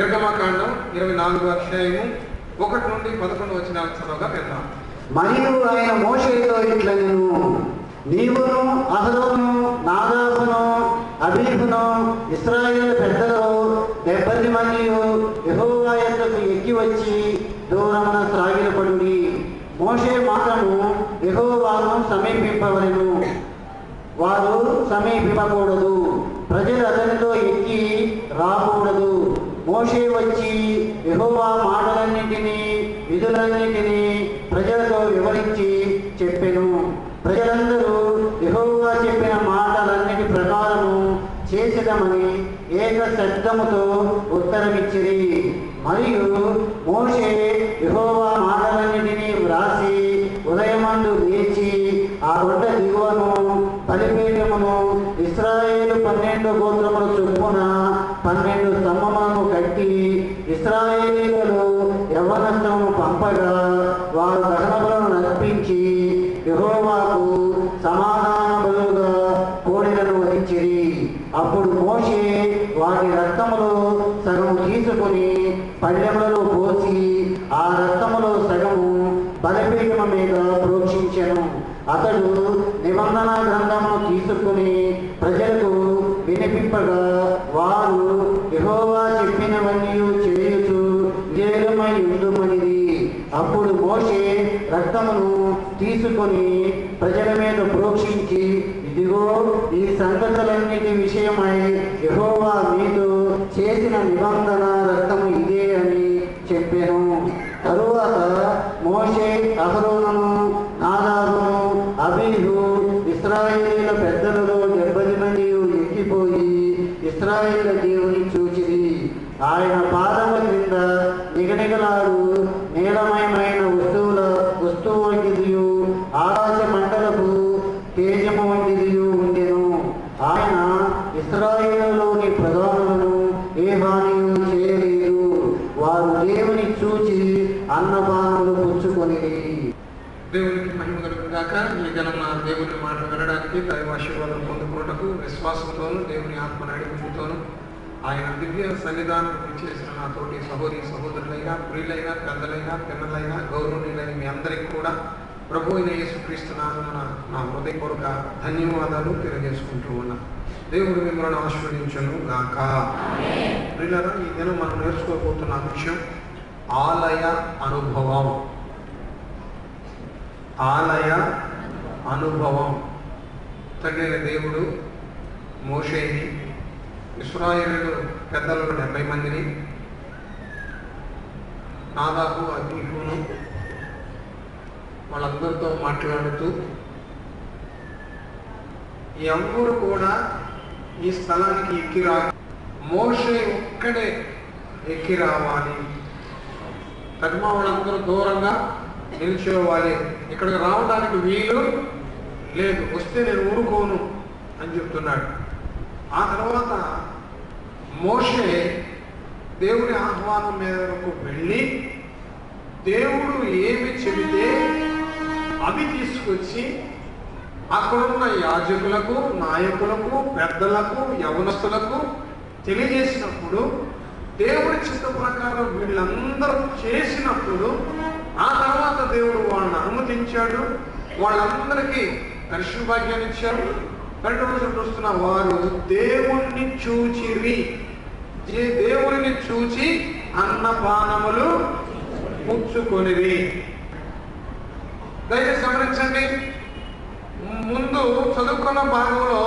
నిర్గమకాండం 24వ అధ్యాయము 1 నుండి 11 వచనాలు చదవగా వెళ్దాం. మరియు ఆయన మోషేతో ఇట్లనెను, నీవును అహరోను నాదాబును అబీహును ఇశ్రాయేలు పెద్దలు 70 మంది యెహోవా యొద్దకు ఎక్కి వచ్చి దూరమున సాగిలపడుడి. మోషే మాటను యెహోవాను సమీపింపవలెను, వారు సమీపింపకూడదు, ప్రజలు అతనితో ఎక్కి రాకూడదు. మోషే వచ్చి యెహోవా మాటలన్నింటినీ విధులన్నింటినీ ప్రజలతో వివరించి చెప్పెను. ప్రజలందరూ యెహోవా చెప్పిన మాటలన్నిటి ప్రకారము చేసేదమని ఏక శబ్దముతో ఉత్తరమిచ్చిరి. మరియు మోషే యెహోవా మాటలన్నింటినీ వ్రాసి ఉదయమందు లేచి ఆ కొండ దిగువను బలిపీఠమును ఇశ్రాయేలు 12 గోత్రముల చొప్పున 12 స్తంభములను కట్టి ఇశ్రాయేలీయులు యవ్వనస్తులను పంపగా వారు దహనబలులను నర్పించి యెహోవాకు సమాధాన బలుగా కోడెలను వధించిరి. అప్పుడు మోషే వాటి రక్తములో సగము తీసుకుని పళ్ళెములలో పోసి ఆ రక్తములో సగము బలిపీఠము మీద ప్రోక్షించెను. అతడు నిబంధన గ్రంథమును తీసుకుని ప్రజలకు వినిపింపగా వారు యెహోవా చెప్పినవన్నీ చేయుచు విజయమై ఉండుమనిది. అప్పుడు మోషే రక్తమును తీసుకొని ప్రజల మీద ప్రోక్షించి, ఇదిగో ఈ సంగతులన్నిటి విషయమై యెహోవా మీతో చేసిన నిబంధన రక్తము ఇదే అని చెప్పెను. తరువాత మోషే అహరోనును నాదాబును అబీహు ఇశ్రాయేలీల పెద్దలలో 70 మంది ఎక్కిపోయి ఇశ్రాయేలు దేవుని చూచిరి. ఆయన పాదముల క్రింద నిగనిగలాడు నీలమయమైన వస్తువు వంటిదియు ఆకాశ మండలపు తేజము వంటిదియు ఉండెను. ఆయన ఇశ్రాయేలులోని ప్రధానులను ఏ హానియు చేయలేదు. వారు దేవుని చూచి అన్నపానములు పుచ్చుకొనిరి. దేవునికి మహిమ కలుగుగాక. ఈ దినం నా దేవుని మాటలు వినడానికి, దైవాశీర్వాదం పొందుకున్నటకు విశ్వాసంతోనూ దేవుని ఆత్మ నడిపింపుతోనూ ఆయన దివ్య సన్నిధానం చేసిన నా తోటి సహోదరులైనా, ప్రియులైనా, పెద్దలైనా, పిల్లలైనా, గౌరవనీయులైన మీ అందరికీ కూడా ప్రభు అయిన యేసుక్రీస్తు నామమున నా హృదయపూర్వక ధన్యవాదాలు తెలియజేసుకుంటూ ఉన్నా. దేవుడు మిమ్మల్ని ఆశీర్వదించును గాక. ప్రియులారా, ఈ దినం మనం నేర్చుకోబోతున్న అంశం ఆలయ అనుభవం. ఆలయ అనుభవం. తండ్రి దేవుడు మోషేని, ఇశ్రాయేలు పెద్దలలో 70 మందిని, నాదాబు అబీహును వాళ్ళందరితో మాట్లాడుతూ, ఎవరు కూడా ఈ స్థలానికి ఎక్కి రా, మోషే ఒక్కడే ఎక్కి రావాలి, తగ్మా వాళ్ళందరూ దూరంగా నిల్చోవాలి, ఇక్కడికి రావడానికి వీలు లేదు, వస్తే నేను ఊరుకోను అని చెప్తున్నాడు. ఆ తర్వాత మోషే దేవుని ఆహ్వానం మేరకు వెళ్ళి దేవుడు ఏమి చెబితే అవి తీసుకొచ్చి అక్కడున్న యాజకులకు, నాయకులకు, పెద్దలకు, యవనస్తులకు తెలియజేసినప్పుడు, దేవుడి చిత్త ప్రకారం వీళ్ళందరూ చేసినప్పుడు ఆ తర్వాత దేవుడు వాళ్ళని అనుమతించాడు. వాళ్ళందరికీ దర్శన భాగ్యాన్ని ఇచ్చాడు. 2వ వచనం చూస్తున్న వారు దేవుణ్ణి చూచిరి, దేవుడిని చూచి అన్నపానములు పుచ్చుకొనిరి. దయచేసి గమనించండి, ముందు చదువుకున్న భాగంలో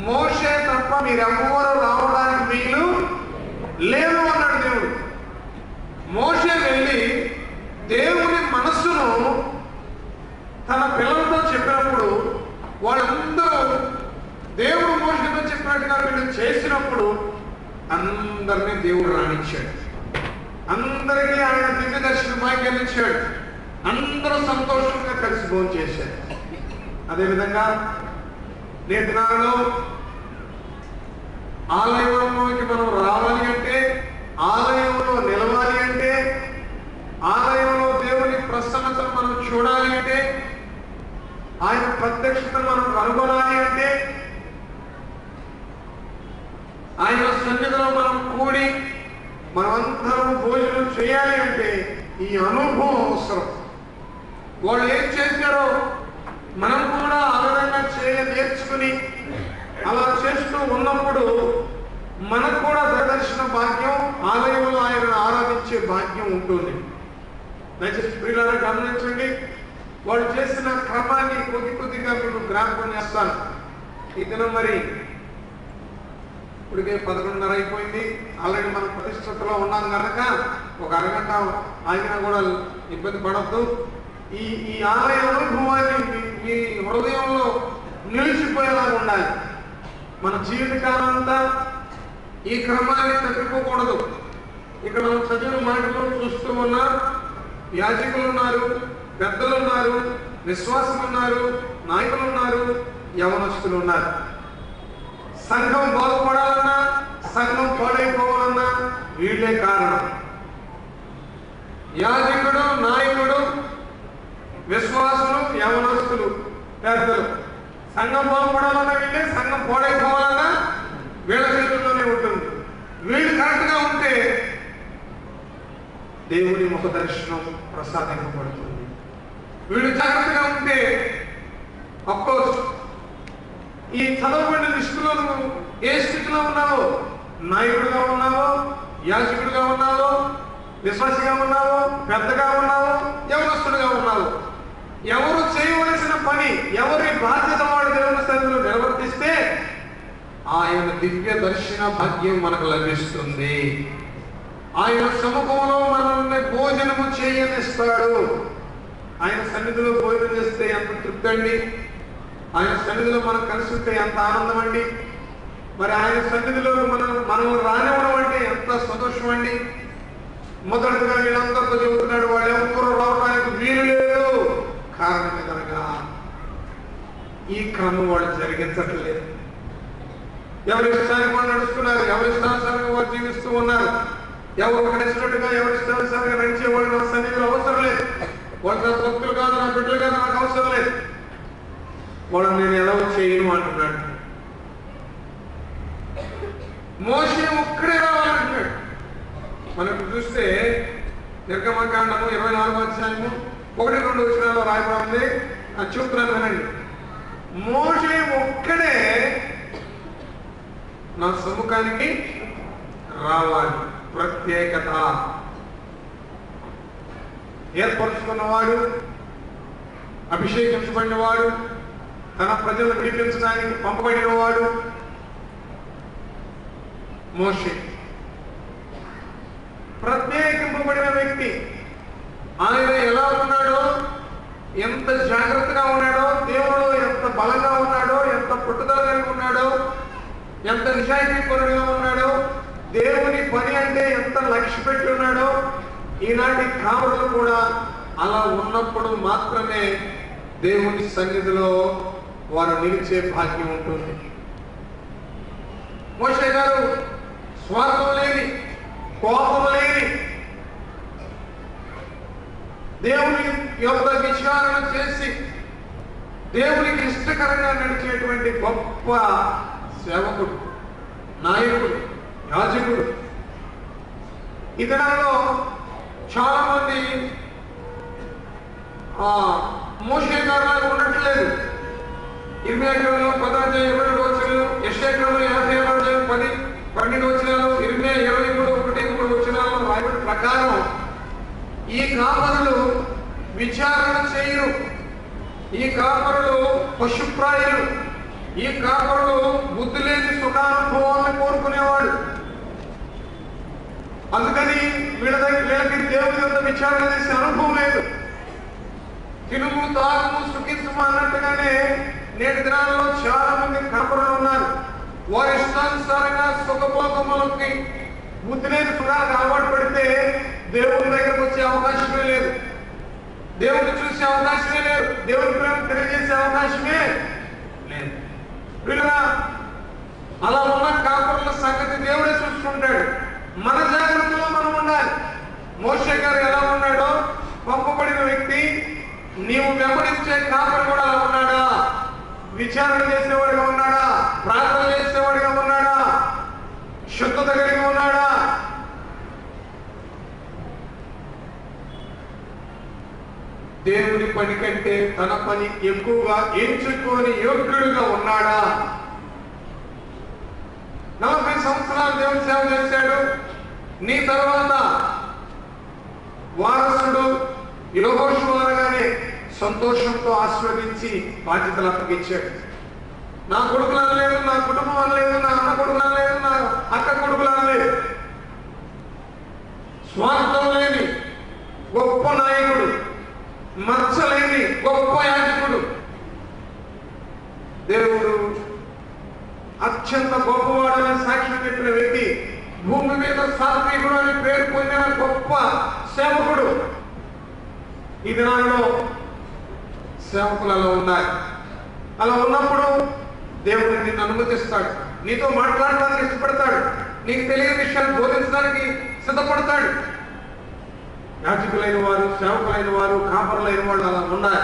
మోషే తప్ప మీరెవ్వరూ రావడానికి వీలు లేదు అన్నాడు దేవుడు. మోషే వెళ్ళి దేవుని మనస్సును తన పిల్లలతో చెప్పినప్పుడు, వాళ్ళందరూ దేవుడు మోషేతో చెప్పినట్టుగా వీళ్ళు చేసినప్పుడు అందరినీ దేవుడు రాణించాడు. అందరికీ ఆయన దివ్య దర్శన భాగ్యాన్ని ఇచ్చాడు. అందరూ సంతోషంగా కలిసి భోజనం చేశారు. అదేవిధంగా నేటి నాడులో ఆలయంలోకి మనం రావాలి అంటే, ఆలయంలో నిలవాలి అంటే, ఆలయంలో దేవుని ప్రసన్నతను మనం చూడాలి అంటే, ఆయన ప్రత్యక్షతను మనం కనుగొనాలి అంటే, ఆయన సన్నిధిలో మనం కూడి మనమందరం భోజనం చేయాలి అంటే ఈ అనుభవం అవసరం. వాళ్ళు ఏం చేశారో మనం కూడా ఆ విధంగా నేర్చుకుని అలా చేస్తూ ఉన్నప్పుడు మనకు కూడా దర్శన భాగ్యం, ఆలయంలో ఆయనను ఆరాధించే భాగ్యం ఉంటుంది. దయచేసి ప్రియులారా గమనించండి, వాళ్ళు చేసిన క్రమాన్ని కొద్ది కొద్దిగా మీకు జ్ఞాపకం చేస్తాను. ఈ దినం మరి ఇప్పటికే 11:30 అయిపోయింది. ఆల్రెడీ మనం ప్రతిష్టతలో ఉన్నాం కనుక ఒక అరగంట ఆగినా కూడా ఇబ్బంది పడద్దు. ఈ ఆలయ అనుభవాన్ని మీ హృదయంలో నిలిచిపోయేలా ఉండాలి. మన జీవితకాలం అంతా ఈ క్రమాన్ని తప్పిపోకూడదు. ఇక్కడ మనం చదివిన మాటలు చూస్తూ ఉన్నా యాజకులు ఉన్నారు, పెద్దలు ఉన్నారు, విశ్వాసులు ఉన్నారు, నాయకులు ఉన్నారు, యవనస్తులు ఉన్నారు. సంఘం బాగుపడాలన్నా, సంఘం పాడైపోవాలన్నా వీళ్ళే కారణం. యాజకుడు, నాయకుడు, విశ్వాసులు, యవనస్తులు, పెద్దలు. సంఘం బాగుపడాలన్నా వీళ్ళే, సంఘం పాడైపోవాలన్నా వీళ్ళ చేతుల్లోనే ఉంటుంది. వీళ్ళు కరెక్ట్గా ఉంటే దేవుని ముఖ దర్శనం ప్రసాదింపబడుతుంది. వీళ్ళు జాగ్రత్తగా ఉంటే అఫ్కోర్స్ ఈ చదవబడిన లిస్టులో నువ్వు ఏ స్థితిలో ఉన్నావో, నాయకుడిగా ఉన్నావో, యాజకుడిగా ఉన్నావో, విశ్వాసిగా ఉన్నావో, పెద్దగా ఉన్నావో, యవనస్తుడిగా ఉన్నావో, ఎవరు చేయవలసిన పని, ఎవరి బాధ్యత వాడు దేవుని సన్నిధిలో నిర్వర్తిస్తే ఆయన దివ్య దర్శన భాగ్యం మనకు లభిస్తుంది. ఆయన సముఖంలో మనల్ని భోజనము చేయనిస్తాడు. ఆయన సన్నిధిలో భోజనం చేస్తే ఎంత తృప్తి అండి. ఆయన సన్నిధిలో మనం కలిసి ఉంటే ఎంత ఆనందం అండి. మరి ఆయన సన్నిధిలో మనం రానివ్వడం అంటే ఎంత సంతోషం అండి. మొదటిగా వీళ్ళందరితో చెబుతున్నాడు, వాళ్ళు ఎవరు రావడానికి వీలు లేదు. కారణం కనుక ఈ క్రమం వాళ్ళు జరిగించట్లేదు. ఎవరి ఇష్టానికి వాళ్ళు నడుస్తున్నారు, ఎవరి ఇష్టానుసారంగా వారు జీవిస్తూ ఉన్నారు. ఎవరు నడిచినట్టుగా ఎవరి ఇష్టానుసారంగా నడిచే వాళ్ళు నా సన్నిధిలో అవసరం లేదు. వాళ్ళు నా భక్తులు కాదు, నా బిడ్డలు కాదు, నాకు అవసరం లేదు. వాళ్ళు నేను ఎలా చేయను అంటున్నాడు. మోషే ఒక్కడే రావాలంటున్నాడు. మనకు చూస్తే నిర్గమకాండము 24వ అధ్యాయము 1-2 వచనాల్లో రాయబడింది. అది చూపుతున్నాను వినండి. మోషే ఒక్కడే నా సముఖానికి రావాలి. ప్రత్యేకత ఏర్పరుచుకున్నవాడు, అభిషేకించబడినవాడు, తన ప్రజలను విడిపించడానికి పంపబడినవాడు మోషే. ప్రత్యేకింపబడిన వ్యక్తి. ఆయన ఎలా ఉన్నాడో, ఎంత జాగ్రత్తగా ఉన్నాడో, దేవుడు ఎంత బలంగా ఉన్నాడో, ఎంత పట్టుదల కలిగి ఉన్నాడో, ఎంత నిజాయితీపరుడుగా ఉన్నాడో, దేవుని పని అంటే ఎంత లక్ష్య పెట్టి ఉన్నాడో. ఈనాటి కావరులు కూడా అలా ఉన్నప్పుడు మాత్రమే దేవుని సన్నిధిలో వారు నిలిచే భాగ్యం ఉంటుంది. మోషే గారు స్వార్థం లేని, కోపం లేని, దేవుని యొక్క విచారణ చేసి దేవునికి ఇష్టకరంగా నడిచేటువంటి గొప్ప సేవకుడు, నాయకుడు, యాజకుడు. ఈ దినాల్లో చాలా మంది మోషే గారు ఉండట్లేదు. 27 22 వచనాలు, యెషయా 57 10-12 వచనాలు, ఇర్మియా 23 వచనాల్లో రాయబడిన ప్రకారం ఈ కాపరులు విచారణ చేయరు. ఈ కాపరులు పశుప్రాయులు. ఈ కాపరులు బుద్ధి లేని సుఖానుభవాన్ని కోరుకునేవాడు. అందుకని వీళ్ళకి దేవుని యొక్క విచారణ చేసే అనుభవం లేదు. తినుము, తాగుము, సుఖించము అన్నట్టుగానే నేటి దినాల్లో చాలా మంది కాపరులు ఉన్నారు. వారి ఇష్టానుసారంగా సుఖభోగములకి బుద్ధి లేని సుఖాలకు అలవాటు పడితే దేవుని దగ్గరకు వచ్చే అవకాశమే లేదు. దేవుని చూసే అవకాశమే లేదు. దేవుని ప్రేమ తెలియజేసే అవకాశమే లేదు. వీళ్ళరా అలా ఉన్న కాపురుల సంగతి దేవుడే చూసుకుంటాడు. మన జాగ్రత్తలో మనం ఉండాలి. మోషే గారు ఎలా ఉన్నాడో, పంపబడిన వ్యక్తి, నీవు వెంబడించే కాపురు కూడా అలా ఉన్నాడా? విచారణ చేసేవాడిగా ఉన్నాడా? ప్రార్థన చేసేవాడిగా ఉన్నాడా? శుద్ధత కలిగి ఉన్నాడా? లేకపోతే తన పని ఎక్కువగా ఎంచుకొని యోగ్యుడుగా ఉన్నాడా? 40 సంవత్సరాలు దేవుని సేవ చేశాడు. నీ తర్వాత వారసుడు యెహోషువ అనగానే సంతోషంతో ఆశీర్వదించి బాధ్యతలు అప్పగించాడు. నా కొడుకులు అనలేదు, నా కుటుంబం అనలేదు, నా అన్న కొడుకులు అనలేదు, నా అక్క కొడుకులు అనలేదు. స్వార్థం లేని గొప్ప నాయకుడు, మచ్చలేని గొప్ప యాజకుడు, దేవుడు అత్యంత గొప్పవాడని సాక్ష్యం చెప్పిన వ్యక్తి, భూమి మీద సాత్వికుడు అని పేరు పొందిన గొప్ప సేవకుడు. ఈ దినాలలో సేవకులు అలా ఉన్నారు. అలా ఉన్నప్పుడు దేవుడు నిన్ను అనుమతిస్తాడు, నీతో మాట్లాడడానికి ఇష్టపడతాడు, నీకు తెలియని విషయాన్ని బోధించడానికి సిద్ధపడతాడు. యాజకులైన వారు, సేవకులైన వారు, కాపరులైన వాళ్ళు అలా ఉండాలి.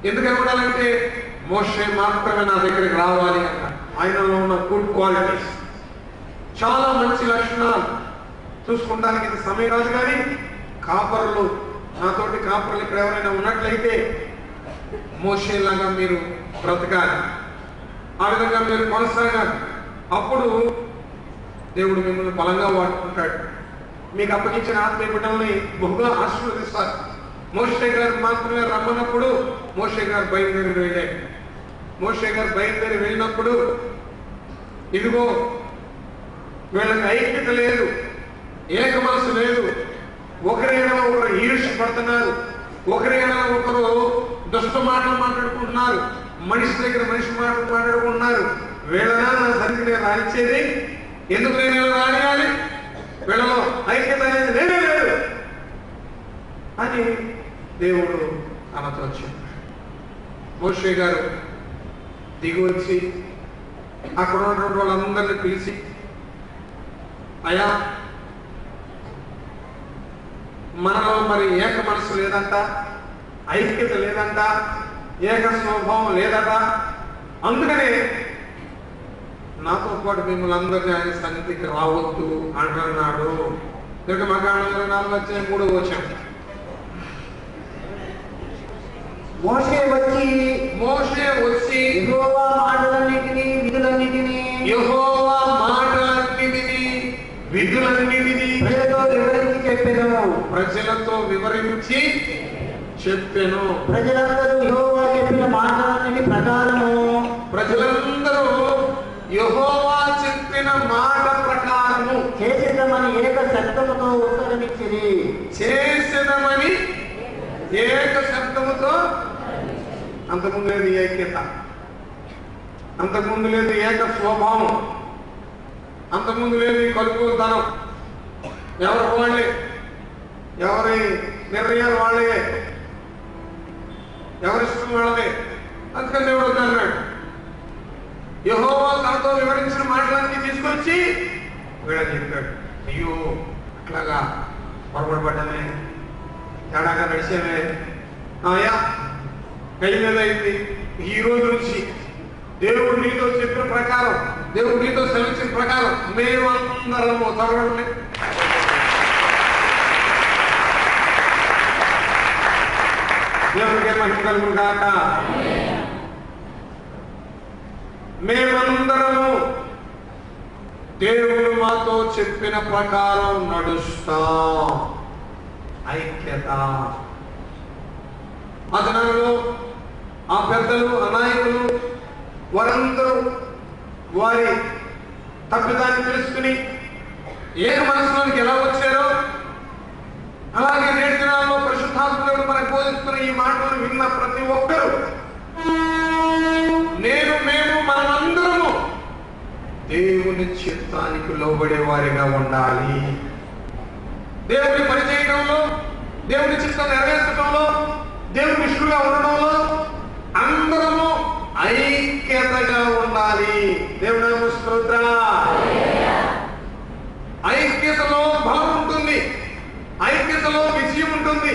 ఎందుకు ఉండాలంటే మోషే మాత్రమే నా దగ్గరికి రావాలి అన్న ఆయనలో ఉన్న గుడ్ క్వాలిటీస్, చాలా మంచి లక్షణాలు చూసుకుంటానికి ఇది సమయం రాదు. కానీ కాపరులు, నాతోటి కాపరులు ఇక్కడ ఎవరైనా ఉన్నట్లయితే మోషేలాగా మీరు బ్రతకాలి, ఆ విధంగా మీరు కొనసాగాలి. అప్పుడు దేవుడు మిమ్మల్ని బలంగా వాడుకుంటాడు, మీకు అప్పగించిన ఆత్మీయ బిడ్డల్ని బహుగా ఆశీర్వదిస్తారు. మోషే గారు మాత్రమే రమ్మన్నప్పుడు మోషే గారు బయలుదేరి వెళ్ళాడు. మోషే గారు బయలుదేరి వెళ్ళినప్పుడు ఇదిగో వీళ్ళకి ఐక్యత లేదు, ఏక మనసు లేదు, ఒకరైనా ఒకరు ఈర్ష్య పడుతున్నారు, ఒకరైనా ఒకరు దుష్ట మాటలు మాట్లాడుకుంటున్నారు, మనిషి దగ్గర మనిషి మాటలు మాట్లాడుకుంటున్నారు. వీళ్ళనా నా సరికి నేను రానిచ్చేది, ఎందుకు నేను ఇలా రానియాలి, వీళ్ళలో ఐక్యత అనేది లేనే లేదు అని దేవుడు తనతో చెప్పాడు. మోషే గారు దిగి వచ్చి అక్కడ ఉన్నటువంటి వాళ్ళందరినీ పిలిచి, అయ్యా మనలో మరి ఏక మనసు లేదంట, ఐక్యత లేదంట, ఏక స్వభావం లేదట, అందుకనే నాతో పాటు మిమ్మల్ని అందరినీ ఆయన సన్నిధికి రావద్దు అంటున్నాడు. నిర్గమకాండం 24:3 వచ్చాం. మోషే వచ్చి యెహోవా మాటలన్నిటినీ విధులన్నిటినీ ప్రజలతో వివరించి చెప్పెను. ప్రజలందరూ యెహోవా చెప్పిన మాటలన్నిటి ప్రకారము యెహోవా చెప్పిన మాట ప్రకారము చేసేదమని ఏక శబ్దముతో ఉత్తరమిచ్చిరి. చేసేదమని ఏక శబ్దముతో. అంతకుముందు లేదు ఐక్యత, అంతకుముందు లేదు ఏక స్వభావం, అంతకుముందు లేదు ఈ కలుపుదనం. ఎవరికి వాళ్ళే, ఎవరి నిర్ణయాలు వాళ్ళే, ఎవరిష్టం వాళ్ళే. అందుకని దేవుడు అన్నాడు, యెహోవా తనతో వివరించిన మాటలన్నీ తీసుకొచ్చి వీళ్ళని చెప్పాడు. అయ్యో అట్లాగా పొరపాటు పడ్డామే, తేడాగా నడిచేమే, అయ్యా కై మీద అయింది. ఈ రోజు నుంచి దేవుడు నీతో చెప్పిన ప్రకారం, దేవుడు నీతో సెలవించిన ప్రకారం మేమందరము త్వరగా దేవుడికే మహిమ కలుగును గాక. మేమందరము దేవుడు మాతో చెప్పిన ప్రకారం నడుస్తాం. ఐక్యత. ఆ దినాలలో ఆ పెద్దలు, ఆ నాయకులు వారందరూ వారి తప్పిదాన్ని తెలుసుకుని ఏక మనసులోనికి ఎలా వచ్చారో అలాగే నేటి దినాల్లో పరిశుద్ధాత్ముడు మనకు బోధిస్తున్న ఈ మాటలను విన్న ప్రతి ఒక్కరూ మేము మనమందరము దేవుని చిత్తానికి లోబడే వారిగా ఉండాలి. దేవుని పని చేయడంలో, దేవుని చిత్తం నెరవేర్చడంలో, దేవుని ఇష్టంగా ఉండడంలో అందరము ఐక్యతగా ఉండాలి. దేవుని స్తోత్రం. ఐక్యతలో బలం ఉంటుంది, ఐక్యతలో విజయం ఉంటుంది,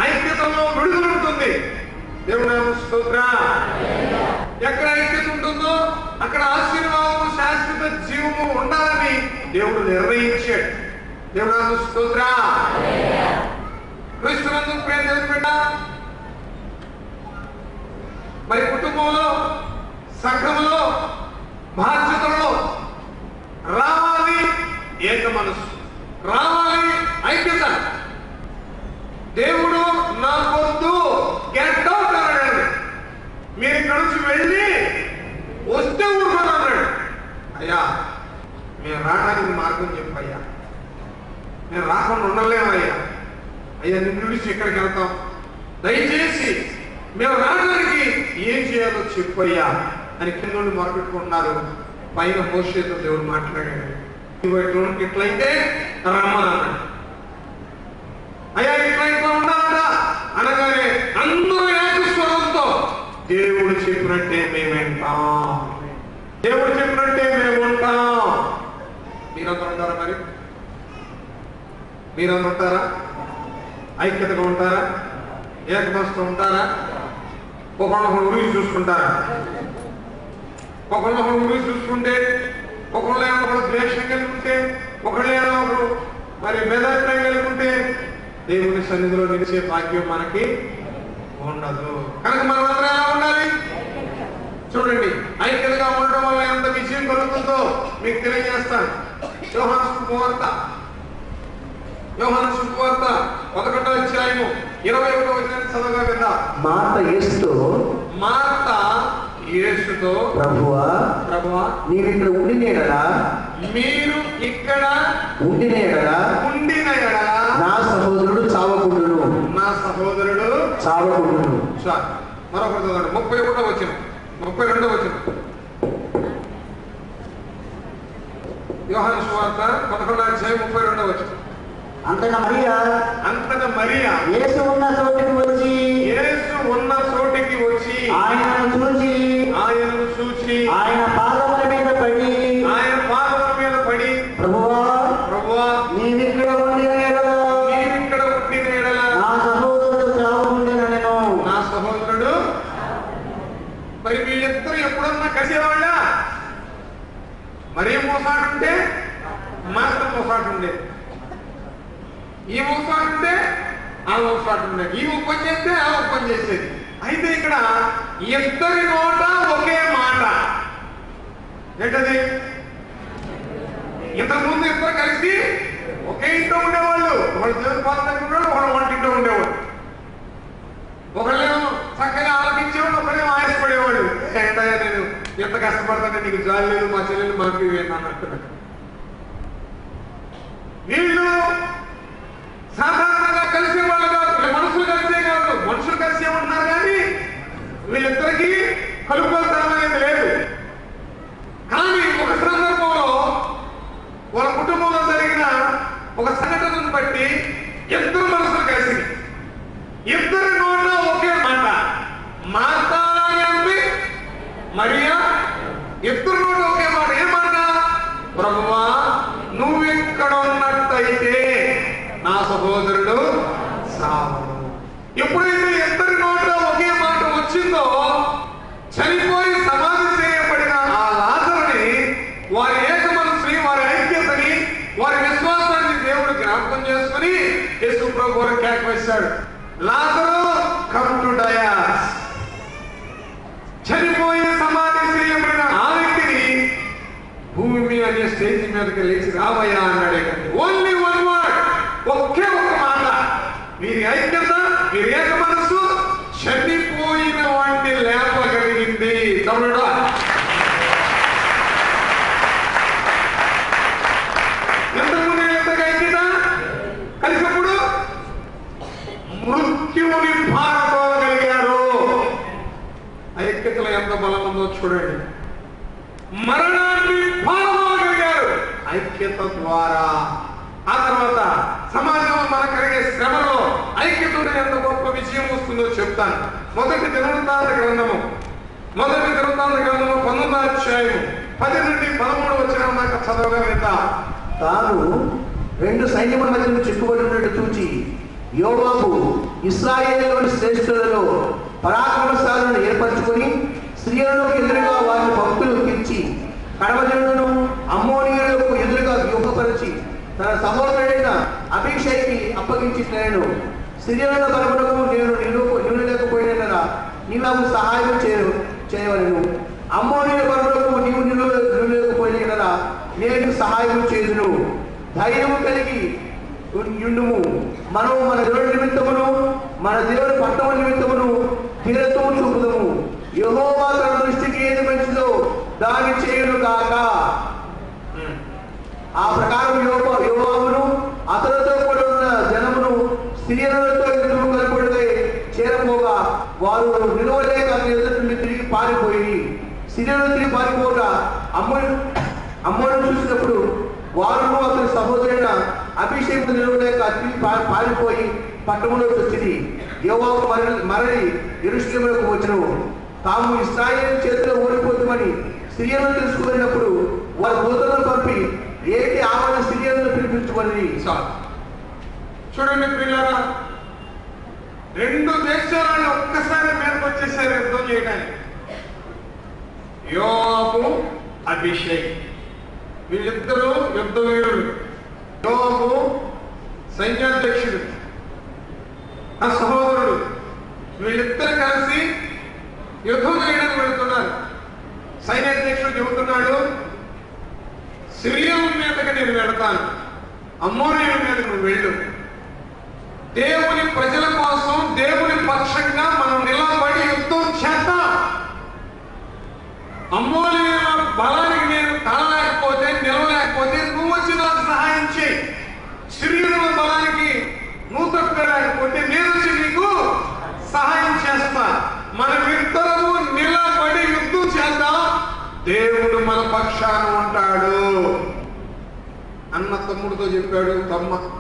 ఐక్యతలో విడుదల ఉంటుంది. దేవుని స్తోత్రం. ఎక్కడ ఐక్యత ఉంటుందో అక్కడ ఆశీర్వాదము, శాశ్వత జీవము ఉండాలని దేవుడు నిర్ణయించాడు. దేవుని స్తోత్రం. క్రీస్తునందు ప్రియ దేవుని బిడ్డ, మరి కుటుంబంలో, సంఘంలో, బాధ్యతలో రావాలి ఏక మనసు, రావాలి ఐక్యత. దేవుడు నాకొద్దు గెట్ అవుట్ అన్నాడు. మీరు ఇక్కడ నుంచి వెళ్ళి వస్తే ఊరుకోను అన్నాడు. అయ్యా మేము రావడానికి మార్గం చెప్పయ్యా, నేను రాకుండా ఉండలేమయ్యా, అయ్యా నిన్ను విడిచి ఎక్కడికి వెళ్తాం, దయచేసి మేము రావడానికి ఏం చేయాలో చెప్పయ్యా అని కింద నుండి మొరపెట్టుకుంటున్నారు. పైన మోషేతో దేవుడు మాట్లాడాడు. ఇట్లయితే రమ్మన్నాడు. అయ్యా ఇట్లా ఉండాలట అనగానే అందరూ ఏకస్వరంతో దేవుడు చెప్పినట్టే మేము వింటాం, దేవుడు చెప్పినట్టే మేము ఉంటాం. మీరందరూ ఉంటారా? మరి మీరందరూ ఉంటారా? ఐక్యతగా ఉంటారా? ఏకమస్తం ఉంటారా? ఒకళ్ళొకళ్ళు ఉరిగి చూసుకుంటారా? ఒకళ్ళొకళ్ళు ఉరిగి చూసుకుంటే, ఒకళ్ళు ఏమో ఒకళ్ళు ద్వేషం కలిగి ఉంటే, ఒకళ్ళు ఏమో ఒకరు మరి భేదాభిప్రాయం కలిగి ఉంటే దేవుని సన్నిధిలో నిలిచే భాగ్యం మనకి ఉండదు. కనుక మనం అందరూ ఎలా ఉండాలి? చూడండి, ఐక్యతగా ఉండడం వల్ల ఎంత విజయం కలుగుతుందో మీకు తెలియజేస్తాను. యోహాను శుభవార్త 11వ అధ్యాయము 21వ వచనాన్ని చదవగా విందాం. మార్త యేసుతో ప్రభువా నీవు ఇక్కడ ఉండిన ఎడల, మీరు ఇక్కడ ఉండిన ఎడల నా సహోదరుడు చావకుండును. చాలు. మరొకటి చదవండి. 31వ వచనం, 32వ వచనం. యోహాను సువార్త 11వ అధ్యాయం 32వ వచనం. అంతటా మరియా యేసు ఉన్న చోటికి వచ్చి ఆయనను చూచి ఆయన పాదముల మీద పడి ప్రభువా నీవిక్కడ ఉండిన ఎడల నా సహోదరుడు చావకుండెనెను. నా సహోదరుడు. మరి వీళ్ళిద్దరూ ఎప్పుడన్నా కలిసేవాళ్ళ? మరీ మోసాడుంటే మాస్టర్ మోసాడుండే, ఈ మోసాడుంటే ఆ మోసాడుండే, ఈ పని చేస్తే ఆ పని చేసేది. అయితే ఇక్కడ ఇద్దరి నోట ఒకే మాట. ఏంటది? ఇంతకుముందు ఇద్దరు కలిసి ఒకే ఇంట్లో ఉండేవాళ్ళు. ఒకళ్ళు దేవుని పాత్ర దగ్గర ఉండేవాళ్ళు, ఒకళ్ళు వంటింట్లో ఉండేవాళ్ళు. ఒకళ్ళేమో చక్కగా ఆలోచించేవాళ్ళు, ఒకళ్ళేమో ఆయాసపడేవాళ్ళు. ఏంటయ్యా నేను ఎంత కష్టపడతానే, నీకు జాలి లేదు, మా చెల్లెలు మాకు అన్నట్టు. వీళ్ళు సాధారణంగా కలిసే వాళ్ళు కాదు, మనుషులు కలిసే కాదు, మనుషులు కలిసే ఉంటున్నారు కానీ వీళ్ళిద్దరికీ కలుపుకోతనం అనేది లేదు. కానీ ఒక సందర్భంలో వాళ్ళ కుటుంబంలో జరిగిన ఒక సంఘటనను బట్టి ఇద్దరు మనుషులు కలిసి ఇద్దరి నోట ఒకే మాట. మార్త అంది, మరియా, ఇద్దరు నోట ఒకే మాట. ఏ మాట? ప్రభువా నువ్వు ఇక్కడ ఉన్నట్టయితే నా సహోదరుడు సావడు. ఎప్పుడైతే ఇద్దరి నోట ఒకే మాట వచ్చిందో, చనిపోయి సమాధి చేయబడిన ఆ లాజరుని, వారి ఏక మనసుని, వారి ఐక్యతని, వారి విశ్వాసాన్ని దేవుడు జ్ఞాపకం చేసుకుని యేసు ప్రభువుని కేక వేశాడు. లాజరు కమ్ టు డయాస్. చనిపోయి సమాధి చేయబడిన ఆ వ్యక్తిని భూమి మీద అనే స్టేజ్ మీదకి లేచి రావయ్యా అన్నాడే. కానీ ఓన్లీ వన్ వర్డ్, ఒకే ఒక మాట. వీరి ఐక్యత, వీరి ఏక మనసు చనిపోయిన వాడిని లేపగలిగింది. తమ్ముడా, ఎంతమంది ఎంతగా ఐక్యత కలిసినప్పుడు మృత్యువుని పారదోలగలిగారు. ఐక్యతలో ఎంత బలం ఉందో చూడండి. మరణాన్ని పారదోలగలిగారు ఐక్యత ద్వారా. ఆ తర్వాత సమాజంలో మనకు కలిగే శ్రమలో ఐక్యత ఎంత గొప్ప విజయం వస్తుందో చెప్తాను. మొదటి దినవృత్తాంత గ్రంథము 19వ అధ్యాయము 10 నుండి 13 వచనం దాకా చదవగా విందా. తాను 2 సైన్యముల మధ్యలో చిక్కుబడి ఉన్నట్టు చూచి యోవాబు ఇశ్రాయేలులోని శ్రేష్ఠులలో పరాక్రమశాలను ఏర్పరచుకొని స్త్రీలలో ఎదురుగా వారిని భక్తులు పిలిచి కడవజనులను అమ్మోనీయులకు ఎదురుగా వ్యూహపరిచి తన సహోదరుడైన అభిషేక్కి అప్పగించి నేను స్త్రీలలో కలపడము నేను నిలువలేకపోయినా నీవు సహాయం చేయవలను. అమ్మోనీయుల పరులకు నీవు నిలవలేకపోయిన కదా నేను సహాయం చేయుదును. ధైర్యము కలిగి యుండుము. మనము మన దేవుడి నిమిత్తమును మన దేవుడి పట్టణ నిమిత్తమును తీరతో చూపుదము. యెహోవా తన దృష్టికి ఏది మంచిదో దాన్ని చేయును కాక. ఆ ప్రకారం యోవాబును అతనితో కూడా ఉన్న జనమును సిరియనులతో యుద్ధము కలుపుడితే చేరపోగా వారు నిలవలేక ఎదుటి నుండి తిరిగి పారిపోయి సిరియను తిరిగి పారిపోగా అమ్మను చూసినప్పుడు వారు అతని సహోదరుడైన అభిషేకం నిలవలేక తిరిగి పారిపోయి పట్టణంలోకి వచ్చింది. యోవాబు మరలి యెరూషలేమునకు వచ్చెను. తాము ఇశ్రాయేలు చేతిలో ఓడిపోతామని సిరియను తెలుసుకున్నప్పుడు వారు దూతలను పంపి ఏంటి ఆమెను సిరియను పిలిపించుకొని చూడండి పిల్లరా, 2 దేశాలను ఒక్కసారి మీదకి వచ్చేసారు యుద్ధం చేయడానికి. యోవాబు, అభిషేక్ వీళ్ళిద్దరూ యుద్ధ వీరులు. యోవాబు సైన్యాధ్యక్షుడు, ఆ సహోదరుడు. వీళ్ళిద్దరు కలిసి యుద్ధం చేయడానికి వెళుతున్నారు. సైన్యాధ్యక్షుడు చెబుతున్నాడు, సిరియన్ మీదకి నేను వెళతాను, అమ్మోనీయుల మీదకి నువ్వు వెళ్ళు. దేవుని ప్రజల కోసం దేవుని పక్షంగా మనం నిలబడి యుద్ధం చేద్దాం. అమ్మోనీయుల బలానికి నేను తాళలేకపోతే నిలవలేకపోతే నువ్వు వచ్చి నాకు సహాయం చేయి. సిరియనుల బలానికి నువ్వు తట్టుకోలేకపోతే నేను వచ్చి నీకు సహాయం చేస్తా. మనమిద్దరము నిలబడి యుద్ధం చేద్దాం. దేవుడు మన పక్షాన ఉంటాడు. అన్న తమ్ముడితో చెప్పాడు,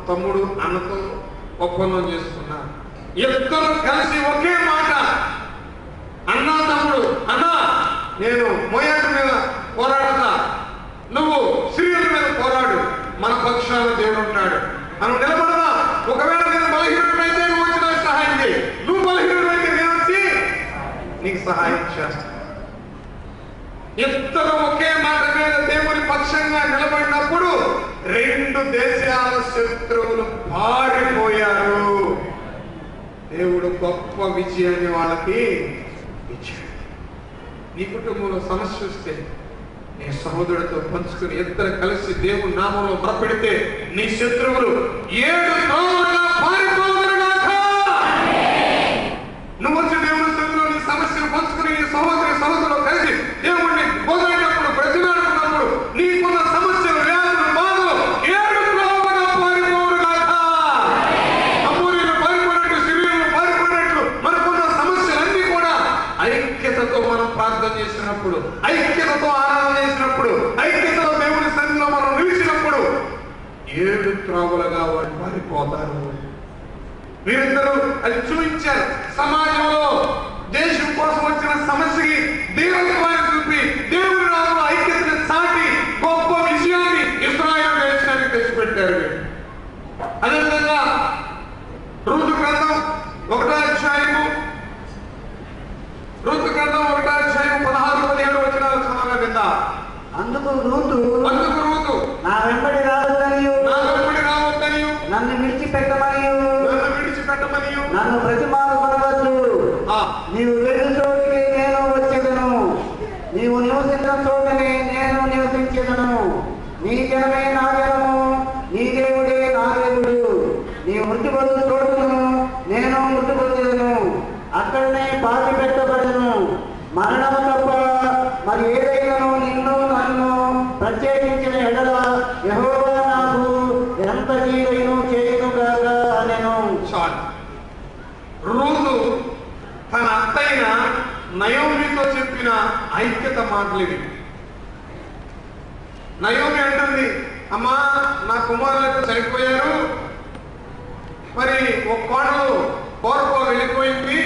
తమ్ముడు అన్నతో ఒప్పందం చేసుకున్నారు. ఇద్దరు కలిసి ఒకే మాట, అన్నా తమ్ముడు, అన్నా నేను మోయాబు మీద పోరాడతా, నువ్వు సిరియనుల మీద పోరాడు, మన పక్షాన దేవుడు ఉంటాడు. మనం నిలబడదా. ఒకవేళ నేను బలహీనుడైతే నువ్వు వచ్చి నాకు సహాయం చేయి, నువ్వు బలహీనుడైతే నేను వచ్చి నీకు సహాయం చేస్తాను. ఇద్దరు ఒకే మాట మీద దేవుని పక్షంగా నిలబడినప్పుడు 2 దేశాల శత్రువులు పారిపోయారు. దేవుడు గొప్ప విజయాన్ని వాళ్ళకి ఇచ్చాడు. నీ కుటుంబంలో సమస్య వస్తే నీ సహోదరుడితో పంచుకుని ఇద్దరు కలిసి దేవుని నామంలో మొరపెడితే నీ శత్రువులు 7 త్రోవలుగా పారిపోదురుగాక. నువ్వు వచ్చి దేవుని సన్నిధిలో నీ సమస్యను పంచుకుని నీ సహోదరులు కలిసి దేవుడిని పోగొట్టినప్పుడు ప్రతిమాడుకున్నప్పుడు నీకున్న సమస్యలు వ్యాధులు బాధలు 7 త్రోవలుగా పారిపోదురుగాక. అమ్మోనీయులు పారిపోయినట్టు సిరియనులు పారిపోయినట్లు మనకున్న సమస్యలన్నీ కూడా ఐక్యతతో మనం ప్రార్థన చేసినప్పుడు, ఐక్యతతో ఆరాధన చేసినప్పుడు, ఐక్యతతో దేవుని సన్నిధిలో మనం నిలిచినప్పుడు 7 త్రోవలుగా వారు పారిపోతారు. వీరిద్దరూ అది చూపించారు. సమాజంలో దేశం కోసం వచ్చిన సమస్యకి దేవుత్వాన్ని చూపి దేవుని నామములో ఐక్యతను చాటి గొప్ప విజయాన్ని ఇశ్రాయేలు దేశానికి తెచ్చిపెట్టారు. అదేవిధంగా రూతు గ్రంథం 1వ అధ్యాయము 16-17 వచనాలు చదవగా కింద, అందుకు రూతు నా వెంబడి రావద్దనియు నన్ను విడిచిపెట్టమనియు నన్ను ప్రతిమానపడవద్దు. నీవు వెళ్ళు చోటికి నేను వచ్చేదను, నీవు నివసించిన చోటనే నేను నివసించేదను. నీ జనమే నా జనము, నీ దేవుడే నా దేవుడు. నీవు మృతిపడు చోటును నేను మృతిపొందేదను, అక్కడనే పాతి పెట్టబడను. మరణము తప్ప మరి ఏదైనాను నిన్ను నన్ను ప్రత్యేకించిన ఎడల యెహోవా నాకు ఎంత కీడైన చేయునుగాక అనెను. రూతు తన అత్తైన నయోమితో చెప్పిన ఐక్యత మాటలు ఇవి. నయోమి అంటుంది, అమ్మా నా కుమారులకు చనిపోయారు, మరి ఒక కోడలు కోరకో వెళ్ళిపోయింది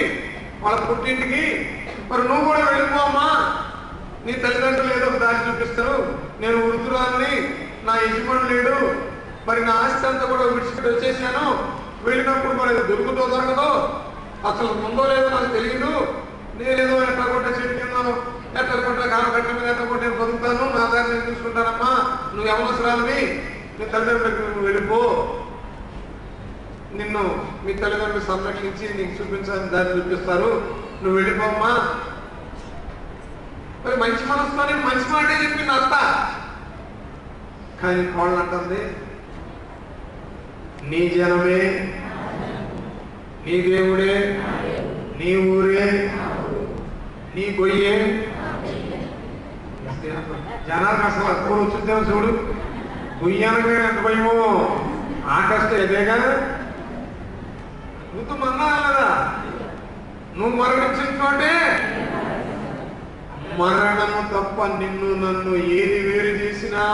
వాళ్ళ పుట్టింటికి, మరి నువ్వు కూడా వెళ్ళిపోమ్మా, నీ తల్లిదండ్రులు ఏదో ఒక దారి చూపిస్తారు, నేను వృద్ధురాలని, నా యజమానులు లేడు, మరి నా ఆస్తి అంతా కూడా విడిచిపెట్టి వచ్చేసాను, వెళ్ళినప్పుడు మరి దొరకదో అసలు ముందో లేదో నాకు తెలియదు, నేనేదో ఎట్లా కొట్ట చెప్తున్నాను, ఎట్లా కొట్ట కాలకట్ట మీద ఎట్లా కొట్ట నేను బతుకుతాను, నా దాన్ని నేను చూసుకుంటానమ్మా, నువ్వు అవసరాలని నీ తల్లిదండ్రులకు నువ్వు వెళ్ళిపో, నిన్ను మీ తల్లిదండ్రులు సంరక్షించి నీకు చూపించాలని దాన్ని చూపిస్తారు, నువ్వు వెళ్ళిపోమ్మా. మరి మంచి మనసుతోనే మంచి మాటే చెప్పింది అత్త. కానీ కోడలు అంటుంది, నీ జనమే, నీ దేవుడే, నీ ఊరే, నీ గొయ్యే. జనాలకు అసలు అప్పుడు వచ్చిందేమో చూడు. గొయ్యానికి ఎంత భయమో, ఆకష్టం ఎదేగా. నువ్వు మన్నావు కదా, నువ్వు మరణించుకుంటే మరణము తప్ప నిన్ను నన్ను ఏది వేరు చేసినా.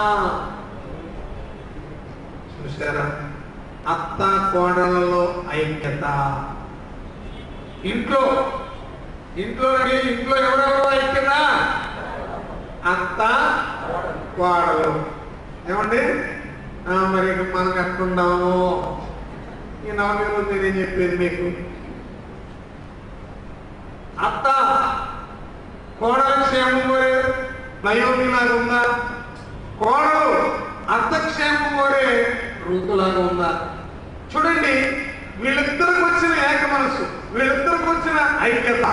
చూసారా, అత్త కోడలలో ఐక్యత. ఇంట్లో ఇంట్లో ఇంట్లో ఎవరెవరో ఐక్యత, అత్త కోడలు. ఏమండి మరి మనకు ఎట్లున్నాము? ఈ నవమి రోజు నేనేం చెప్పేది మీకు, అత్త కోడలు క్షేమం కోరే నయోమిలాగా ఉందా? కోడలు అత్త క్షేమం కోరే ఋతులాగా ఉందా? చూడండి, వీళ్ళిద్దరికి వచ్చిన ఏక మనసు, వీళ్ళిద్దరికి వచ్చిన ఐక్యత,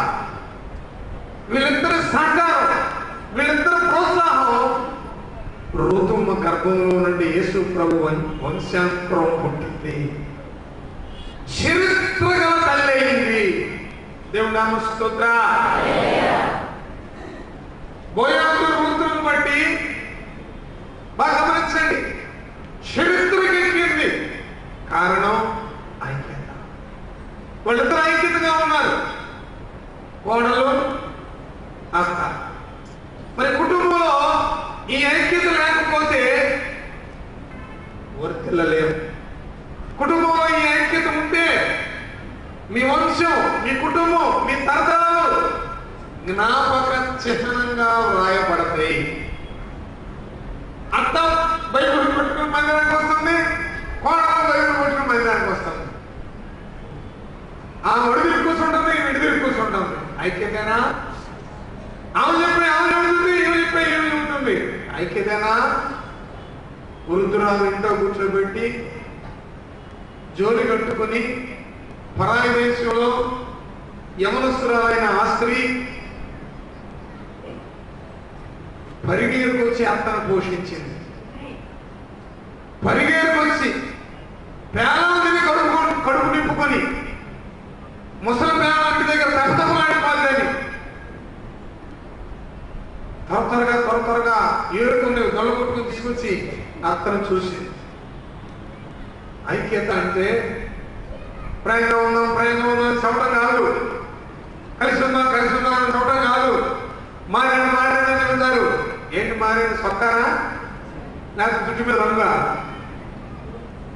వీళ్ళిద్దరి సహకారం, వీళ్ళిద్దరి ప్రోత్సాహం ఋతుమ్మ గర్భంలో నుండి యేసు ప్రభు వంశాంతరం పుట్టింది. చరిత్రగా తల్లి అయింది. దేవుని నామ స్తోత్రం. బోయాజు ఋతువును బట్టి బాగా గమనించండి, చరిత్రకెక్కింది. కారణం ఐక్యత. వాళ్ళిద్దరు ఐక్యతగా ఉన్నారు, కోడలు అత్త. మరి కుటుంబంలో ఈ ఐక్యత లేకపోతే వర్తిల్లలేము. కుటుంబంలో ఈ ఐక్యత ఉంటే మీ వంశం, మీ కుటుంబం, మీ తరతరాలు జ్ఞాపక చిహ్నంగా వ్రాయబడతాయి. అత్త బైబిల్ పట్టుకుని మందిరానికి వస్తుంది, కోడలు బైబిల్ పట్టుకుని మందిరానికి వస్తుంది. ఆ ఒడిదిరి కూర్చుంటుంది, విడిదిరి కూర్చుంటుంది. ఐక్యతేనా? ఆమె చెప్పి ఆమె ఉంటుంది, ఏమి చెప్పి ఏమి ఉంటుంది. ఐక్యతేనా? వృద్ధురాలు ఇంట్లో కూర్చోబెట్టి జోలి కట్టుకుని పరాయి దేశంలో యమనస్తురాలైన ఆ స్త్రీ పరిగేరుకు వచ్చి అత్తను పోషించింది. పరిగేరుకు వచ్చి పేలాంటిని కడుపు నింపుకొని ముసలి పేలాంటి దగ్గర తప్పతలాడిపోద్దని త్వరగా ఏడుకుని దొల్లగొట్టుకుని తీసుకొచ్చి అత్తను చూసి. ఐక్యత అంటే ప్రేమగా ఉందాం చెప్పడం కాదు, కలిసి ఉందాం అని చెప్పడం కాదు. మారాడని చెబుతారు. ఏంటి మారేది? సొక్కానా లేకపోతే చుట్టు మీద రంగా?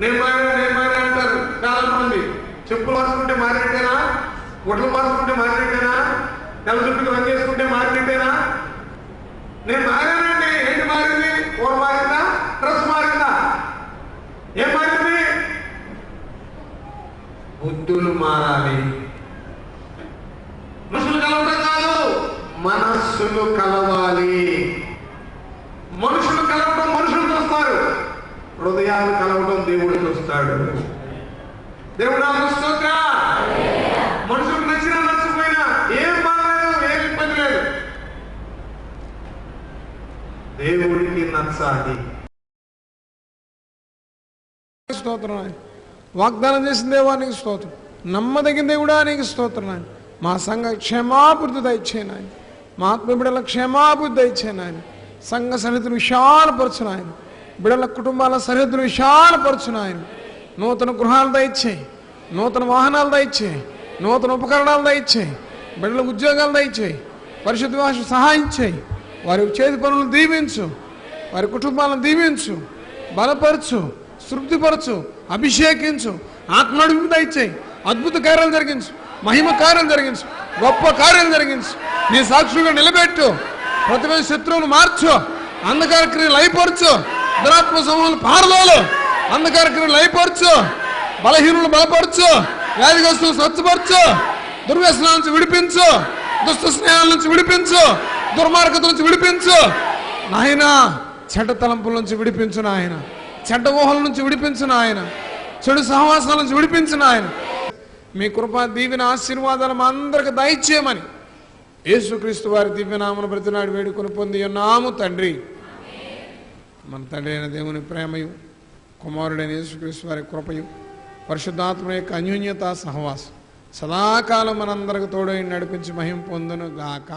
నేను మారా అంటారు చాలా మంది. చెప్పులు మార్చుకుంటే మారినట్టేనా? గుడ్లు మార్చుకుంటే మారినట్టేనా? తెల్ల చుట్టుకు రంగు వేసుకుంటే మారినట్టేనా? నేను మారానండి. ఏంటి మారింది? కూర మారిందా? డ్రెస్ మారిందా? ఏం మారింది? బుద్ధులు మారాలి. మనుషులు కలవడం కాదు, మనస్సులు కలవాలి. మనుషులు కలవడం మనుషులు చూస్తారు, హృదయాలు కలవడం దేవుడు చూస్తాడు. దేవుడు మనుషులకు నచ్చినా నచ్చకపోయినా ఏం బాగలేదు, ఏం ఇబ్బంది లేదు, దేవుడికి నచ్చాలి. స్తోత్రం. వాగ్దానం చేసిన దేవానికి స్తోత్రం. నమ్మదగిన దేవుడా నీకు స్తోత్రం. ఆయన మా సంఘ క్షేమాభివృద్ధి దయచేయను. ఆయన మా ఆత్మ బిడ్డల క్షేమాభివృద్ధి దయచేయను. ఆయన సంఘ సరిహద్దులు విశాలపరచును. ఆయన బిడ్డల కుటుంబాల సరిహద్దులు విశాలపరచును. ఆయన నూతన గృహాలు దయచేయి, నూతన వాహనాలు దయచేయి, నూతన ఉపకరణాలు దయచేయి, బిడ్డలకు ఉద్యోగాలు దయచేయి, పరిశుద్ధ భాష సహాయం చేయి, వారి చేతి పనులను దీవించు, వారి కుటుంబాలను దీవించు, బలపరచు, తృప్తిపరచు, అభిషేకించు, ఆత్మ నడిపి దయచేయి, అద్భుత కార్యాలు జరిగించు, మహిమ కార్యాలు జరిగించు, గొప్ప కార్యాలు జరిగించు, నీ సాక్షులుగా నిలబెట్టు, ప్రతిపక్ష శత్రువును మార్చు, అంధకార క్రియలు అయిపరచు, దురాత్మ సమూహాలు పారదోలు, అంధకార క్రియలు అయిపరచు, బలహీనులు బలపరచు, వ్యాధిగ్రస్తులు స్వచ్ఛపరచు, దుర్వ్యసనాల నుంచి విడిపించు, దుష్ట స్నేహాల నుంచి విడిపించు, దుర్మార్గత నుంచి విడిపించు నాయన, చెడ్డ తలంపుల నుంచి విడిపించు నాయన, చెడ్డ ఊహల నుంచి విడిపించు నాయన, చెడు సహవాసాల నుంచి విడిపించు నాయన. మీ కృపా దీవెన ఆశీర్వాదాలు మా అందరికి దయచేయమని యేసుక్రీస్తు వారి దివ్యనామను ప్రతినాడు వేడుకొని పొంది ఉన్నాము తండ్రి. మన తండ్రి అయిన దేవుని ప్రేమయు, కుమారుడైన యేసుక్రీస్తు వారి కృపయు, పరిశుద్ధాత్మ యొక్క అన్యోన్యత సహవాసం సదాకాలం మనందరికి తోడై నడిపించి మహిమ పొందును గాక.